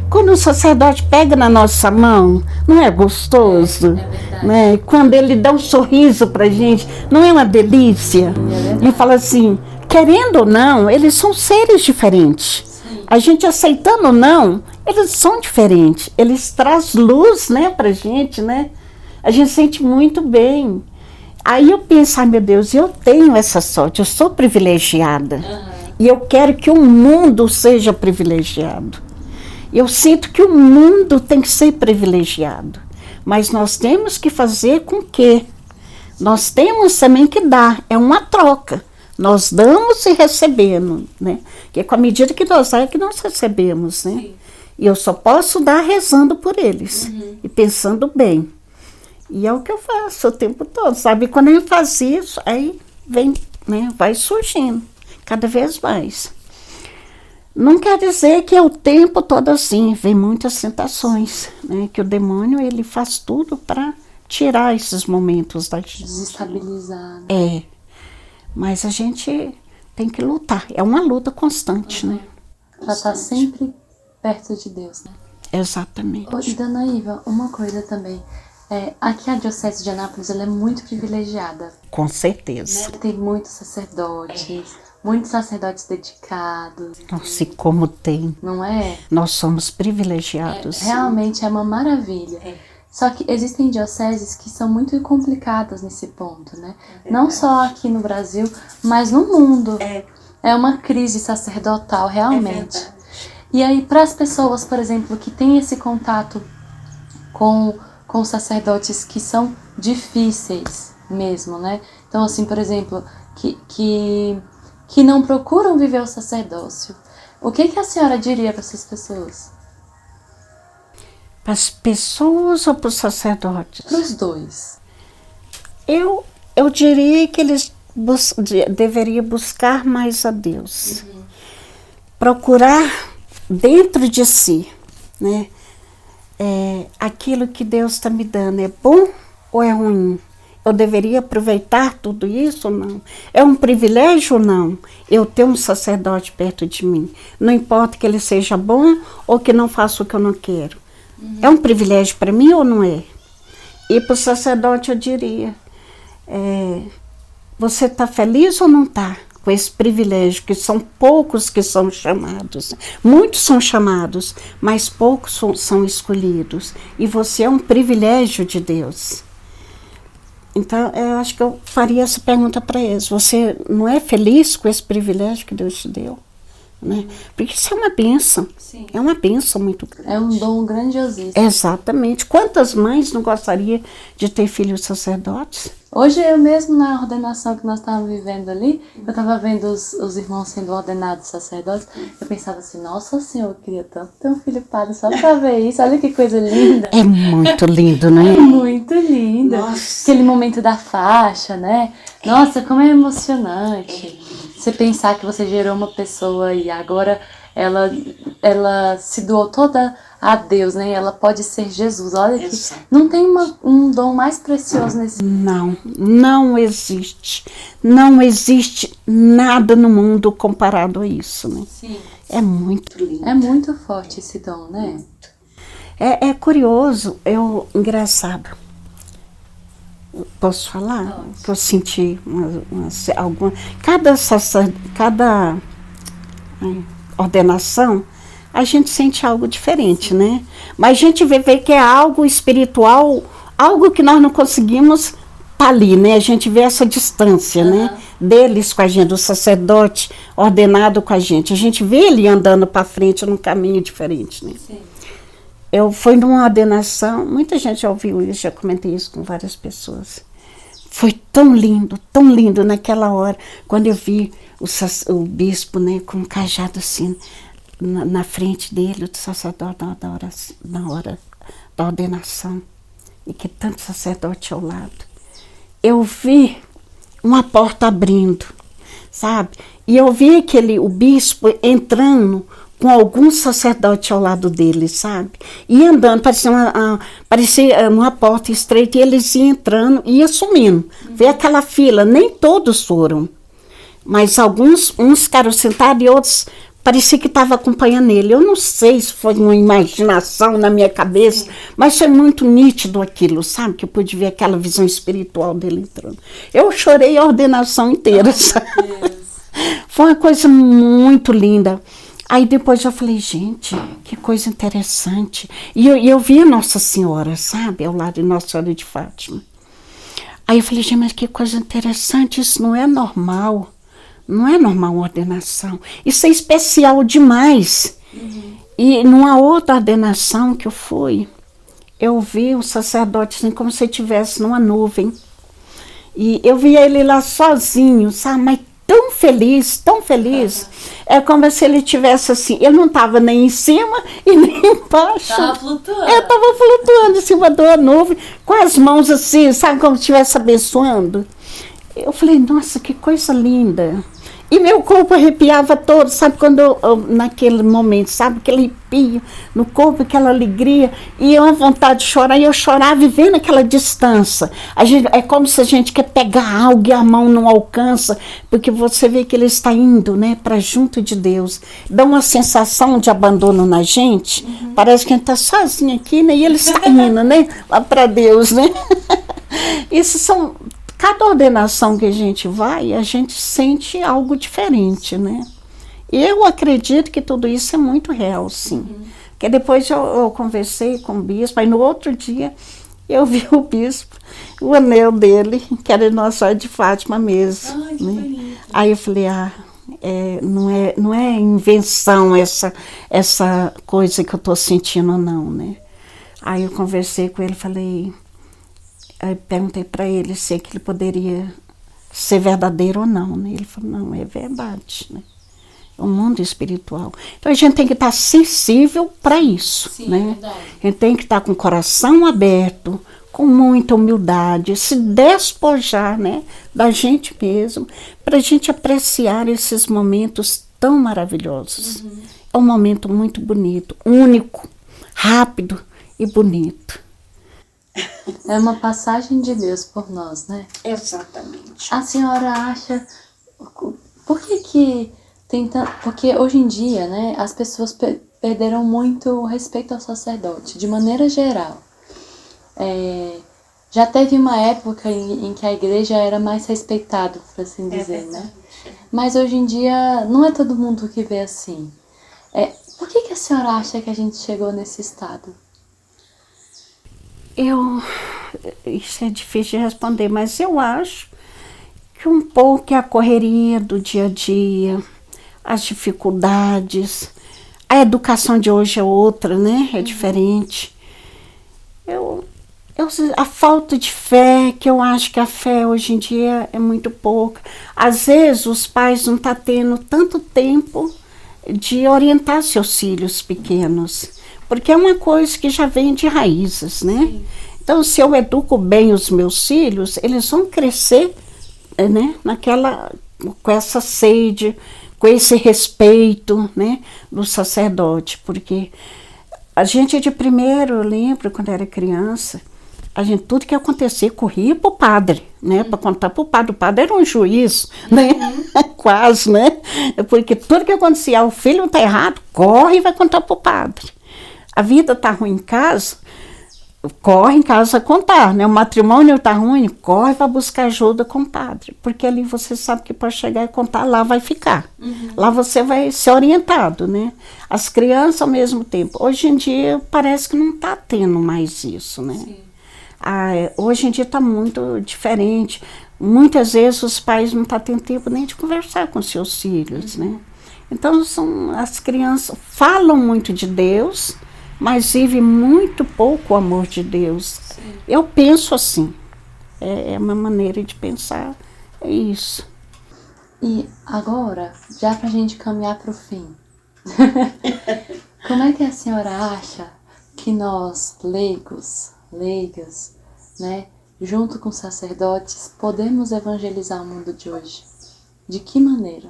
Quando o sacerdote pega na nossa mão, não é gostoso? Né? Quando ele dá um sorriso pra gente, não é uma delícia? Ele fala assim, querendo ou não, eles são seres diferentes. Sim. A gente aceitando ou não, eles são diferentes. Eles trazem luz, né, pra gente, né? A gente sente muito bem. Aí eu penso, ai meu Deus, eu tenho essa sorte, eu sou privilegiada. E eu quero que o mundo seja privilegiado. Eu sinto que o mundo tem que ser privilegiado. mas nós temos que fazer com que nós temos também que dar, é uma troca. Nós damos e recebemos, né? Que é com a medida que nós damos é que nós recebemos, né? Sim. E eu só posso dar rezando por eles e pensando bem. E é o que eu faço o tempo todo, sabe? Quando eu faço isso, aí vem, né? Vai surgindo cada vez mais. Não quer dizer que é o tempo todo assim, vem muitas tentações, né? Que o demônio, ele faz tudo para tirar esses momentos da gente. Desestabilizar, né? É, mas a gente tem que lutar, é uma luta constante, né? Pra estar sempre perto de Deus, né? Exatamente. E Dona Iva, uma coisa também, aqui a Diocese de Anápolis, ela é muito privilegiada, Com certeza. né? Tem muitos sacerdotes dedicados, Nossa, e como tem. não é? Nós somos privilegiados. Realmente é uma maravilha. Só que existem dioceses que são muito complicadas nesse ponto, né? Não só aqui no Brasil, mas no mundo. É uma crise sacerdotal, realmente. E aí, para as pessoas, por exemplo, que têm esse contato com sacerdotes que são difíceis mesmo, né? Então, assim, por exemplo, que não procuram viver o sacerdócio, o que a senhora diria para essas pessoas? Para as pessoas ou para os sacerdotes? Para os dois. Eu diria que eles deveriam buscar mais a Deus. Procurar dentro de si, né? Aquilo que Deus está me dando é bom ou é ruim? Eu deveria aproveitar tudo isso ou não? É um privilégio ou não? Eu ter um sacerdote perto de mim. Não importa que ele seja bom ou que não faça o que eu não quero. É um privilégio para mim ou não é? E para o sacerdote eu diria, você está feliz ou não está com esse privilégio, que são poucos que são chamados. Muitos são chamados, mas poucos são escolhidos. E você é um privilégio de Deus. Então, eu acho que eu faria essa pergunta para eles. Você não é feliz com esse privilégio que Deus te deu? Né? Porque isso é uma bênção. Sim. É uma bênção muito grande. É um dom grandiosíssimo. Exatamente. Quantas mães não gostariam de ter filhos sacerdotes? Hoje eu mesmo, na ordenação que nós estávamos vivendo ali, eu estava vendo os irmãos sendo ordenados sacerdotes, eu pensava assim, nossa senhora, eu queria tanto ter um filho padre só para ver isso, olha que coisa linda. É muito lindo, né? É muito linda. Nossa. Aquele momento da faixa, né? Nossa, como é emocionante. Você pensar que você gerou uma pessoa e agora ela se doou toda a Deus, né? Ela pode ser Jesus. Olha que não tem um dom mais precioso nesse mundo. Não existe. Não existe nada no mundo comparado a isso, né? Sim. É muito lindo. É muito forte esse dom, né? É curioso, engraçado. Posso falar? Que eu senti alguma. Cada ordenação, a gente sente algo diferente, né? Mas a gente vê que é algo espiritual, algo que nós não conseguimos tá ali, né? A gente vê essa distância, né? Deles com a gente, do sacerdote ordenado com a gente. A gente vê ele andando para frente num caminho diferente, né? Sim. Eu fui numa ordenação, muita gente já ouviu isso, já comentei isso com várias pessoas. Foi tão lindo naquela hora, quando eu vi o bispo, né, com um cajado assim, na frente dele, o sacerdote na hora da ordenação, e que tanto sacerdote ao lado. Eu vi uma porta abrindo, sabe? E eu vi o bispo entrando com algum sacerdote ao lado dele, sabe? E andando, parecia uma porta estreita, e eles iam entrando e iam sumindo. Vê aquela fila, nem todos foram. Mas uns ficaram sentados e outros parecia que estavam acompanhando ele. Eu não sei se foi uma imaginação na minha cabeça, mas foi muito nítido aquilo, sabe? Que eu pude ver aquela visão espiritual dele entrando. Eu chorei a ordenação inteira, sabe? Foi uma coisa muito linda. Aí depois eu falei, gente, que coisa interessante. E eu vi a Nossa Senhora, sabe? Ao lado de Nossa Senhora de Fátima. Aí eu falei, gente, mas que coisa interessante, isso não é normal. Não é normal uma ordenação. Isso é especial demais. E numa outra ordenação que eu fui, eu vi o sacerdote assim, como se estivesse numa nuvem. E eu via ele lá sozinho, sabe? Mas tão feliz. É como se ele tivesse assim, ele não estava nem em cima e nem embaixo. Estava flutuando. Eu estava flutuando em cima da nuvem, com as mãos assim, sabe? Como se estivesse abençoando. Eu falei, nossa, que coisa linda. E meu corpo arrepiava todo, sabe, quando naquele momento, sabe, aquele arrepio no corpo, aquela alegria, e uma vontade de chorar, e eu chorava vivendo aquela distância. É como se a gente quer pegar algo e a mão não alcança, porque você vê que ele está indo, né, para junto de Deus. Dá uma sensação de abandono na gente, parece que a gente está sozinho aqui, né, e ele está indo, né, lá para Deus, né. Isso são... Cada ordenação que a gente vai, a gente sente algo diferente, né? E eu acredito que tudo isso é muito real, sim. Porque depois eu conversei com o bispo, aí no outro dia eu vi o bispo, o anel dele, que era Nossa Senhora de Fátima mesmo. Ai, que né? bonito. Aí eu falei, não é invenção essa coisa que eu estou sentindo, não, né? Aí eu conversei com ele, falei... Aí perguntei para ele se ele poderia ser verdadeiro ou não, né? Ele falou, não, é verdade, né? É um mundo espiritual. Então a gente tem que estar sensível para isso, Sim, né? é verdade. A gente tem que estar com o coração aberto, com muita humildade, se despojar, né, da gente mesmo, para a gente apreciar esses momentos tão maravilhosos. É um momento muito bonito, único, rápido e bonito. É uma passagem de Deus por nós, né? Exatamente. A senhora acha... Por que tem tanto... Porque hoje em dia, né, as pessoas perderam muito o respeito ao sacerdote, de maneira geral. Já teve uma época em que a igreja era mais respeitada, por assim dizer, né? Mas hoje em dia não é todo mundo que vê assim. Por que a senhora acha que a gente chegou nesse estado? Isso é difícil de responder, mas eu acho que um pouco é a correria do dia a dia, as dificuldades, a educação de hoje é outra, né? É diferente. A falta de fé, que eu acho que a fé hoje em dia é muito pouca. Às vezes os pais não estão tendo tanto tempo de orientar seus filhos pequenos. Porque é uma coisa que já vem de raízes, né? Sim. Então, se eu educo bem os meus filhos, eles vão crescer, né, com essa sede, com esse respeito, né, do sacerdote. Porque a gente de primeiro, eu lembro, quando era criança, tudo que acontecia corria para o padre, né, para contar para o padre. O padre era um juiz, né, quase, né? Porque tudo que acontecia, o filho está errado, corre e vai contar para o padre. A vida está ruim em casa, corre em casa contar, né? O matrimônio está ruim, corre para buscar ajuda com o padre, porque ali você sabe que para chegar e contar, lá vai ficar. Lá você vai ser orientado, né? As crianças ao mesmo tempo. Hoje em dia parece que não está tendo mais isso, né? Hoje em dia está muito diferente. Muitas vezes os pais não estão tendo tempo nem de conversar com seus filhos, né? Então as crianças falam muito de Deus, mas vive muito pouco o amor de Deus. Sim. Eu penso assim, é uma maneira de pensar, é isso. E agora, já pra gente caminhar pro fim, como é que a senhora acha que nós, leigas, né, junto com sacerdotes, podemos evangelizar o mundo de hoje? De que maneira?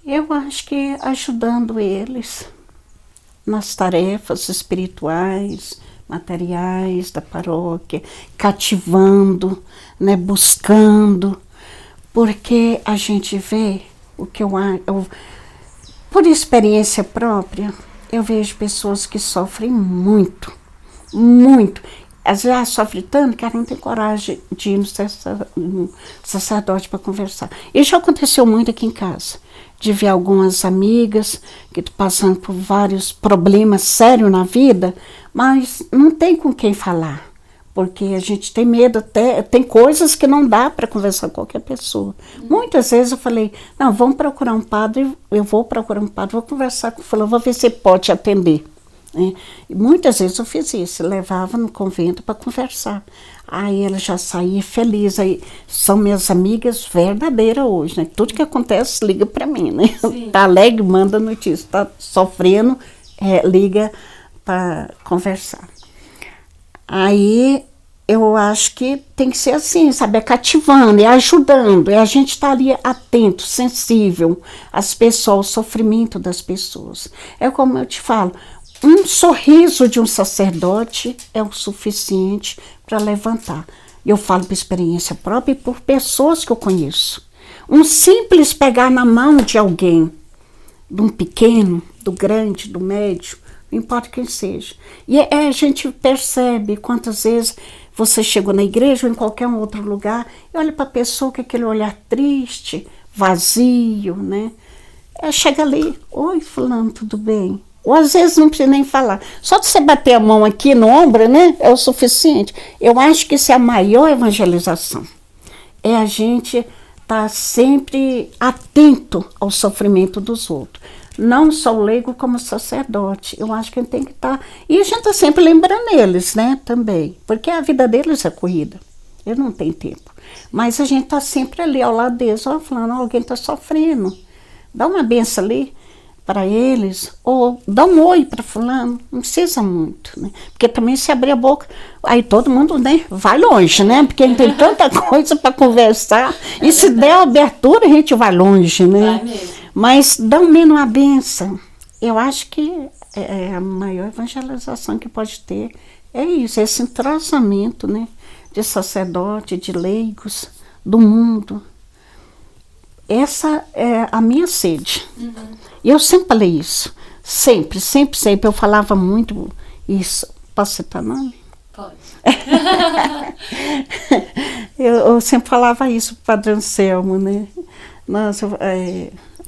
Eu acho que ajudando eles nas tarefas espirituais, materiais da paróquia, cativando, né, buscando, porque a gente vê o que eu por experiência própria, eu vejo pessoas que sofrem muito, muito. Às vezes sofre tanto que ela não tem coragem de ir no sacerdote para conversar. Isso já aconteceu muito aqui em casa, de ver algumas amigas que estão passando por vários problemas sérios na vida, mas não tem com quem falar, porque a gente tem medo, até tem coisas que não dá para conversar com qualquer pessoa. Muitas vezes eu falei, não, vamos procurar um padre, eu vou procurar um padre, vou conversar com o fulano, vou ver se ele pode te atender. né? E muitas vezes eu fiz isso, levava no convento para conversar. Aí ela já saía feliz. Aí são minhas amigas verdadeiras hoje, né? Tudo que acontece liga para mim, né? Sim. Tá alegre, manda notícia. Tá sofrendo, liga para conversar. Aí eu acho que tem que ser assim, sabe? É cativando, é ajudando, é a gente estar ali atento, sensível às pessoas, ao sofrimento das pessoas. É como eu te falo, um sorriso de um sacerdote é o suficiente para levantar. Eu falo por experiência própria e por pessoas que eu conheço. Um simples pegar na mão de alguém, de um pequeno, do grande, do médio, não importa quem seja. E a gente percebe quantas vezes você chegou na igreja ou em qualquer outro lugar e olha para a pessoa com aquele olhar triste, vazio, né? Chega ali, oi fulano, tudo bem? Ou às vezes não precisa nem falar. Só de você bater a mão aqui no ombro, né? É o suficiente. Eu acho que isso é a maior evangelização. É a gente estar sempre atento ao sofrimento dos outros. Não só o leigo como o sacerdote. Eu acho que a gente tem que estar... E a gente está sempre lembrando eles, né? Também. Porque a vida deles é corrida. Eu não tenho tempo. Mas a gente está sempre ali ao lado deles. Ó, falando, alguém está sofrendo. Dá uma benção ali para eles. Ou dá um oi para fulano. Não precisa muito, né? Porque também se abrir a boca... Aí todo mundo, né, vai longe, né? Porque tem tanta coisa para conversar. E se der abertura, a gente vai longe, né? Vai mesmo. Mas dá menos uma benção. Eu acho que a maior evangelização que pode ter é isso, esse entrosamento, né, de sacerdote, de leigos, do mundo. Essa é a minha sede. Uhum. E eu sempre falei isso. Sempre, sempre, sempre. Eu falava muito isso. Posso citar nome? Pode. eu sempre falava isso para o Padre Anselmo, né? Nossa,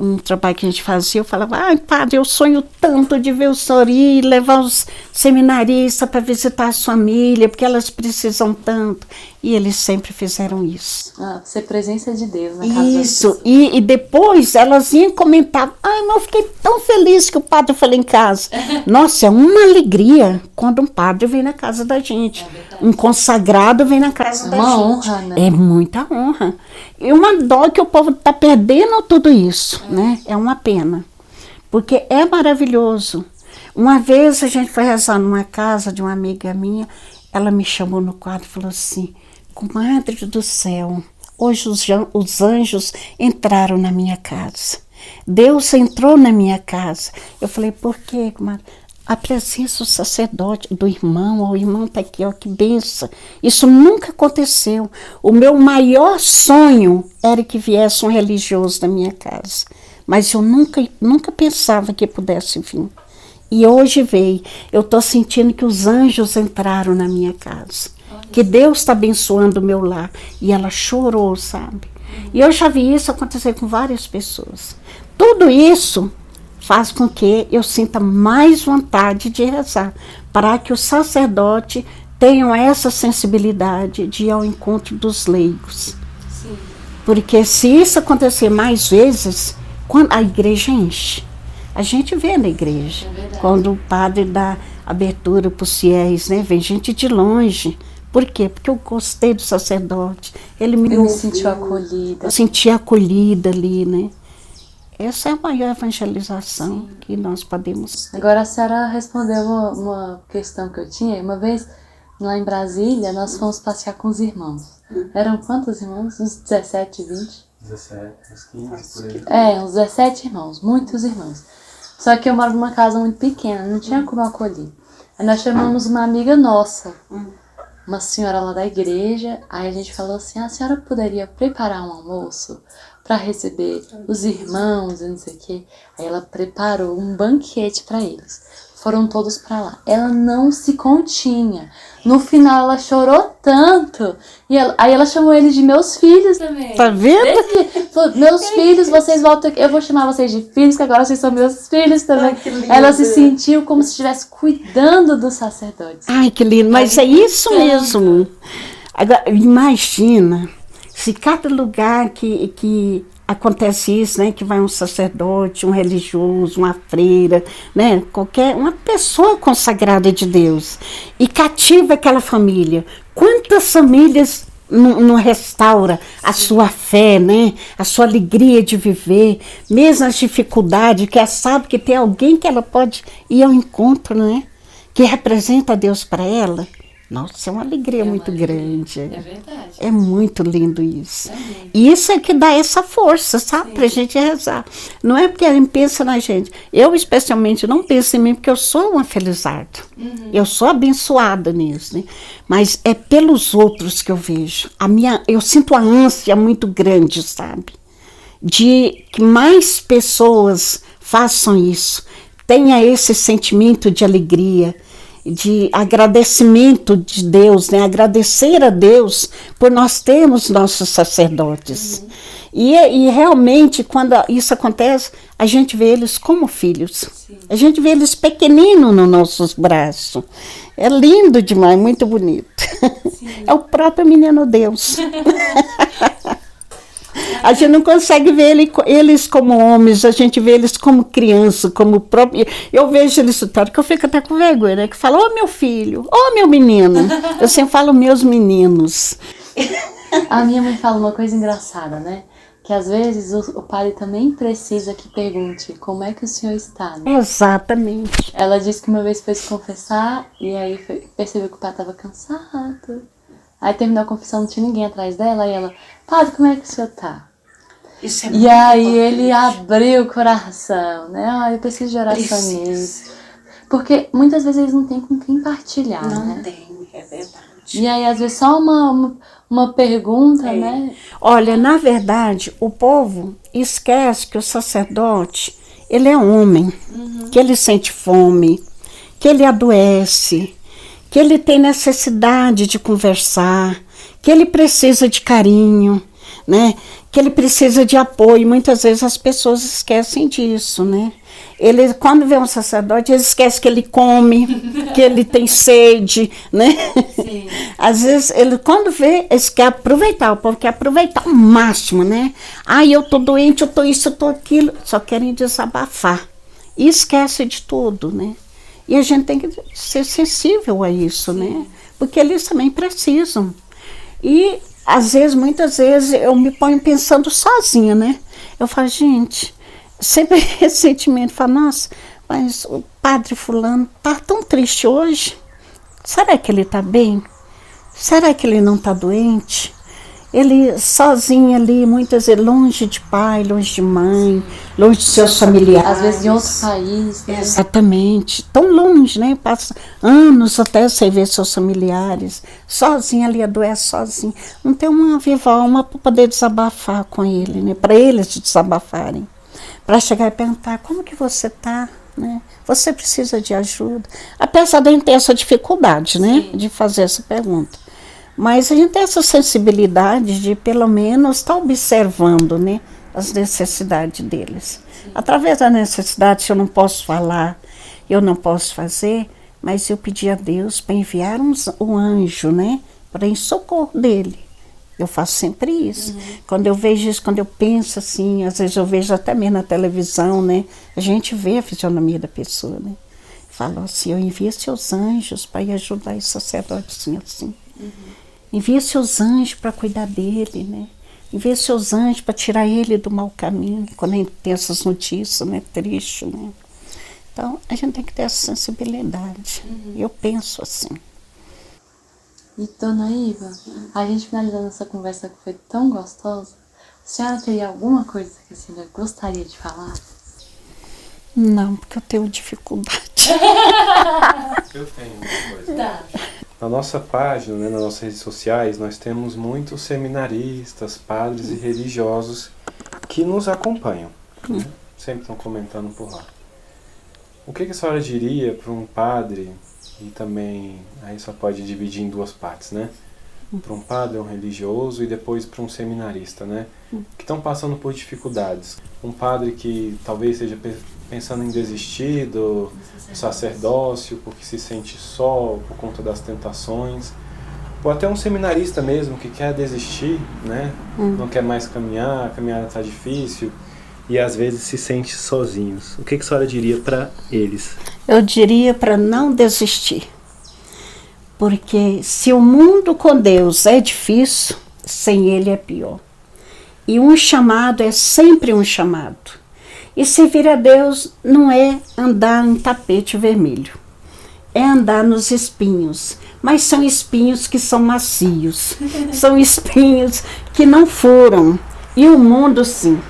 um trabalho que a gente fazia, eu falava, ai padre, eu sonho tanto de ver o senhor ir, levar os seminaristas para visitar a família, porque elas precisam tanto. E eles sempre fizeram isso. Ser presença de Deus na casa das Isso, pessoas. e depois elas iam comentar, ai, mas eu fiquei tão feliz que o padre foi lá em casa. Nossa, é uma alegria quando um padre vem na casa da gente. Um consagrado vem na casa da gente. É uma honra, né? É muita honra. E uma dó que o povo está perdendo tudo isso, né? É uma pena. Porque é maravilhoso. Uma vez a gente foi rezar numa casa de uma amiga minha, ela me chamou no quarto e falou assim, comadre do céu, hoje os anjos entraram na minha casa. Deus entrou na minha casa. Eu falei, por quê, comadre? A presença do sacerdote, do irmão, o irmão está aqui, ó, que benção. Isso nunca aconteceu. O meu maior sonho era que viesse um religioso na minha casa. Mas eu nunca pensava que pudesse vir. E hoje veio. Eu estou sentindo que os anjos entraram na minha casa. Que Deus está abençoando o meu lar. E ela chorou, sabe? E eu já vi isso acontecer com várias pessoas. Tudo isso faz com que eu sinta mais vontade de rezar, para que o sacerdote tenha essa sensibilidade de ir ao encontro dos leigos. Sim. Porque se isso acontecer mais vezes, quando a igreja enche. A gente vê na igreja, quando o padre dá abertura para os fiéis, né? Vem gente de longe. Por quê? Porque eu gostei do sacerdote. Ele me sentiu acolhida. Eu senti acolhida ali, né? Essa é a maior evangelização que nós podemos ter. Agora a senhora respondeu uma questão que eu tinha. Uma vez, lá em Brasília, nós fomos passear com os irmãos. Eram quantos irmãos? Uns 17, 20? 17, uns 15 por aí. Uns 17 irmãos, muitos irmãos. Só que eu moro numa casa muito pequena, não tinha como acolher. Aí nós chamamos uma amiga nossa, uma senhora lá da igreja. Aí a gente falou assim, a senhora poderia preparar um almoço para receber os irmãos e não sei o quê. Aí ela preparou um banquete para eles. Foram todos para lá. Ela não se continha. No final ela chorou tanto. E aí ela chamou eles de meus filhos também. Tá vendo? Falou, meus filhos, vocês voltam aqui. Eu vou chamar vocês de filhos, que agora vocês são meus filhos também. Ai, ela se sentiu como se estivesse cuidando dos sacerdotes. Ai, que lindo. Mas é isso mesmo. Agora, imagina se cada lugar que acontece isso, né, que vai um sacerdote, um religioso, uma freira, né, uma pessoa consagrada de Deus e cativa aquela família. Quantas famílias não restaura a sua fé, né, a sua alegria de viver, mesmo as dificuldades, que ela sabe que tem alguém que ela pode ir ao encontro, né, que representa Deus para ela. Nossa, é uma alegria muito grande. É verdade. É muito lindo isso. É lindo. E isso é que dá essa força, sabe? Pra gente rezar. Não é porque alguém pensa na gente. Eu, especialmente, não penso em mim porque eu sou uma felizarda. Eu sou abençoada nisso, né? Mas é pelos outros que eu vejo. Eu sinto a ânsia muito grande, sabe? De que mais pessoas façam isso. Tenha esse sentimento de alegria, de agradecimento de Deus, né? Agradecer a Deus por nós termos nossos sacerdotes. E realmente, quando isso acontece, a gente vê eles como filhos. Sim. A gente vê eles pequeninos nos nossos braços. É lindo demais, muito bonito. Sim. É o próprio menino Deus. A gente não consegue ver eles como homens, a gente vê eles como criança, como próprio. Eu vejo eles, que eu fico até com vergonha, né? Que fala, ô meu filho, ô meu menino. Eu sempre falo meus meninos. A minha mãe fala uma coisa engraçada, né? Que às vezes o padre também precisa que pergunte como é que o senhor está, né? Exatamente. Ela disse que uma vez foi se confessar e aí percebeu que o padre estava cansado. Aí terminou a confissão, não tinha ninguém atrás dela, e ela, padre, como é que o senhor tá? Isso é E aí ele abriu o coração, né? Ah, eu preciso de oração nisso. Porque muitas vezes eles não têm com quem partilhar, Não né? tem, é verdade. E aí às vezes só uma pergunta, né? Olha, na verdade, o povo esquece que o sacerdote, ele é homem, que ele sente fome, que ele adoece, que ele tem necessidade de conversar, que ele precisa de carinho, né? Que ele precisa de apoio. Muitas vezes as pessoas esquecem disso, né? Ele, quando vê um sacerdote, ele esquece que ele come, que ele tem sede, né? Sim. Às vezes, ele, quando vê, eles querem aproveitar, o povo quer aproveitar o máximo, né? Ah, eu tô doente, eu tô isso, eu tô aquilo. Só querem desabafar. E esquece de tudo, né? E a gente tem que ser sensível a isso, né? Porque eles também precisam. E, às vezes, muitas vezes, eu me ponho pensando sozinha, né? Eu falo, gente, sempre esse sentimento, falo, nossa, mas o padre fulano tá tão triste hoje. Será que ele tá bem? Será que ele não tá doente? Ele sozinho ali, muitas vezes, longe de pai, longe de mãe, longe de seus familiares. Às vezes em outro país, né? Exatamente, tão longe, né? Passa anos até você ver seus familiares, sozinho ali, adoece sozinho. Não tem uma viva alma para poder desabafar com ele, né? Para eles desabafarem. Para chegar e perguntar, como que você tá? Né? Você precisa de ajuda? Apesar de a gente ter essa dificuldade, né? De fazer essa pergunta. Mas a gente tem essa sensibilidade de, pelo menos, estar observando, né, as necessidades deles. Através da necessidade, se eu não posso falar, eu não posso fazer, mas eu pedi a Deus para enviar um anjo, né, para ir em socorro dele. Eu faço sempre isso. Quando eu vejo isso, quando eu penso assim, às vezes eu vejo até mesmo na televisão, né, a gente vê a fisionomia da pessoa, né. Falo assim, eu envio seus anjos para ir ajudar esse sacerdote assim. Envia seus anjos para cuidar dele, né? Envia seus anjos para tirar ele do mau caminho, quando a gente tem essas notícias, né? Triste, né? Então, a gente tem que ter essa sensibilidade. Eu penso assim. E dona Iva, a gente finalizando essa conversa que foi tão gostosa, a senhora teria alguma coisa que a senhora gostaria de falar? Não, porque eu tenho dificuldade. Eu tenho uma coisa. Tá. Na nossa página, né, nas nossas redes sociais, nós temos muitos seminaristas, padres e religiosos que nos acompanham. Né? Sempre estão comentando por lá. O que a senhora diria para um padre, e também, aí só pode dividir em duas partes, né? Para um padre, um religioso, e depois para um seminarista, né? Que estão passando por dificuldades. Um padre que talvez esteja pensando em desistir do sacerdócio porque se sente só por conta das tentações. ou até um seminarista mesmo que quer desistir, né? Não quer mais caminhar, a caminhada está difícil e às vezes se sente sozinhos. O que a senhora diria para eles? Eu diria para não desistir. Porque se o mundo com Deus é difícil, sem Ele é pior. E um chamado é sempre um chamado. E servir a Deus não é andar em tapete vermelho. É andar nos espinhos. Mas são espinhos que são macios. São espinhos que não furam. E o mundo sim.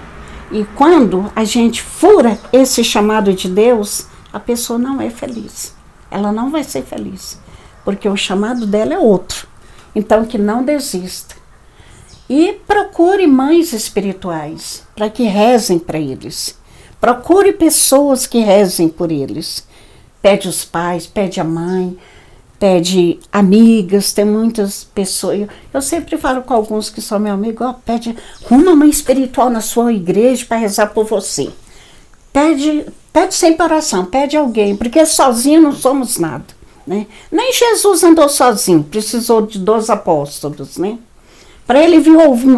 E quando a gente fura esse chamado de Deus, a pessoa não é feliz. Ela não vai ser feliz. Porque o chamado dela é outro. Então que não desista. E procure mães espirituais para que rezem para eles. Procure pessoas que rezem por eles. Pede os pais, pede a mãe, pede amigas, tem muitas pessoas. Eu sempre falo com alguns que são meu amigo, pede uma mãe espiritual na sua igreja para rezar por você. Pede sem oração, pede alguém, porque sozinho não somos nada. Né? Nem Jesus andou sozinho, precisou de 2 apóstolos, né? Para ele vir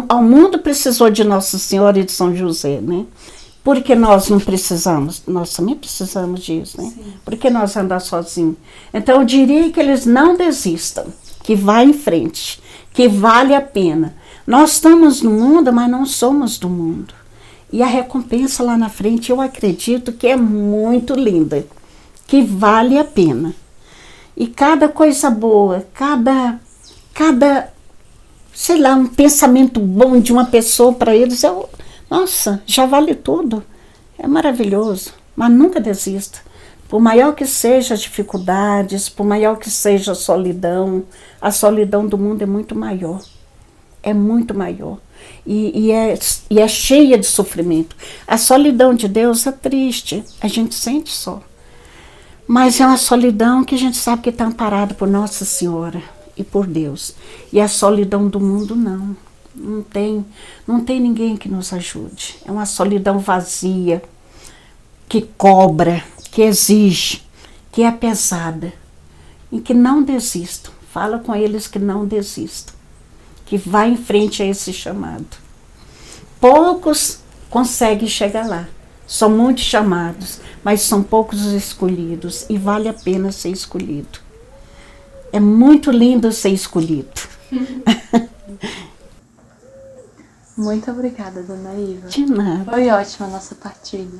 ao mundo, precisou de Nossa Senhora e de São José, né? Porque nós não precisamos, nós também precisamos disso, né? Sim. Porque nós andamos sozinhos. Então eu diria que eles não desistam, que vá em frente, que vale a pena. Nós estamos no mundo, mas não somos do mundo. E a recompensa lá na frente, eu acredito que é muito linda, que vale a pena. E cada coisa boa, cada sei lá, um pensamento bom de uma pessoa para eles, nossa, já vale tudo. É maravilhoso, mas nunca desista. Por maior que sejam as dificuldades, por maior que seja a solidão do mundo é muito maior. É muito maior. E é cheia de sofrimento. A solidão de Deus é triste, a gente sente só. Mas é uma solidão que a gente sabe que está amparada por Nossa Senhora e por Deus. E a solidão do mundo não. Não tem ninguém que nos ajude. É uma solidão vazia, que cobra, que exige, que é pesada. E que não desistam. Fala com eles que não desistam. Que vá em frente a esse chamado. Poucos conseguem chegar lá. São muitos chamados, mas são poucos os escolhidos. E vale a pena ser escolhido. É muito lindo ser escolhido. Muito obrigada, Dona Iva. De nada. Foi ótima a nossa partilha.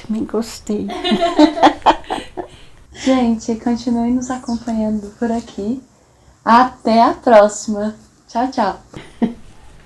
Também gostei. Gente, continue nos acompanhando por aqui. Até a próxima. Tchau, tchau.